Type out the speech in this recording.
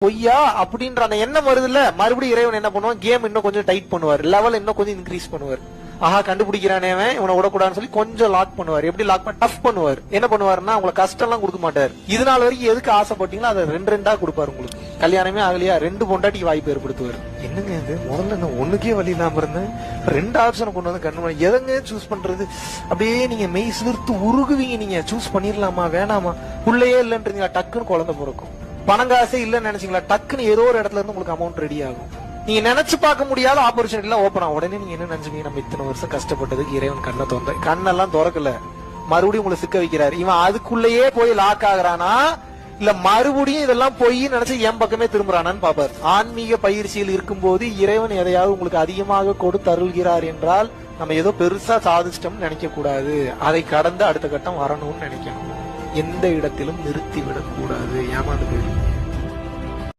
பொய்யா அப்படின்ற அந்த எண்ணம் வருது இல்ல, மறுபடியும் இறைவன் என்ன பண்ணுவான், கேம் இன்னும் கொஞ்சம் டைட் பண்ணுவார், லெவல் இன்னும் கொஞ்சம் இன்க்ரீஸ் பண்ணுவார். ஆஹா கண்டுபிடிக்கிறானே இவனை விடக்கூடாதுன்னு சொல்லி கொஞ்சம் லாக் பண்ணுவார். எப்படி லாக் பண்ண, டஃப் பண்ணுவார். என்ன பண்ணுவாருன்னா உங்களுக்கு கஷ்டம் எல்லாம் கொடுக்க மாட்டார். இதனால வரைக்கும் எதுக்கு ஆசைப்பட்டீங்களோ அதை ரெண்டா கொடுப்பாரு. உங்களுக்கு கல்யாணமே ஆகலையா, 2 பொண்டாட்டிக்கு வாய்ப்பு ஏற்படுத்துவார். என்னங்க இது, முதல்ல நான் ஒண்ணுக்கே வழி இல்லாம இருந்தேன், 2 ஆப்ஷனை கொண்டு வந்து கண்ணு எதங்க சூஸ் பண்றது, அப்படியே நீங்க மெய் சிலிர்த்து உருகுவீங்க. நீங்க சூஸ் பண்ணிடலாமா வேணாமா, உள்ளேயே இல்லைன்றீங்களா, டக்குன்னு குழந்தை பிறக்கும். பணங்காசே இல்லன்னு நினைச்சீங்களா, டக்குன்னு ஏதோ ஒரு இடத்துல இருந்து உங்களுக்கு அமௌண்ட் ரெடி ஆகும். நீங்க நினைச்சு பார்க்க முடியாத ஆப்பர்ச்சுனிட்டி எல்லாம் ஓப்பன் ஆகும். உடனே நீங்க என்ன நினைச்சீங்க, நம்ம இத்தனை வருஷம் கஷ்டப்பட்டதுக்கு இறைவன் கண்ணை திறந்த, கண்ணெல்லாம் திறக்கல, மறுபடியும் உங்களை சிக்க வைக்கிறாரு. இவன் அதுக்குள்ளேயே போய் லாக் ஆகுறானா இல்ல மறுபடியும் இதெல்லாம் போய் நினைச்சு என் பக்கமே திரும்புறானான்னு பாப்பார். ஆன்மீக பயிற்சியில் இருக்கும் போது இறைவன் எதையாவது உங்களுக்கு அதிகமாக கொடுத்து அருள்கிறார் என்றால் நம்ம ஏதோ பெருசா சாதிச்சிட்டோம்னு நினைக்க கூடாது. அதை கடந்து அடுத்த கட்டம் வரணும்னு நினைக்கணும். எந்த இடத்திலும் நிறுத்தி விடக்கூடாது, ஏமாந்து போயிடும்.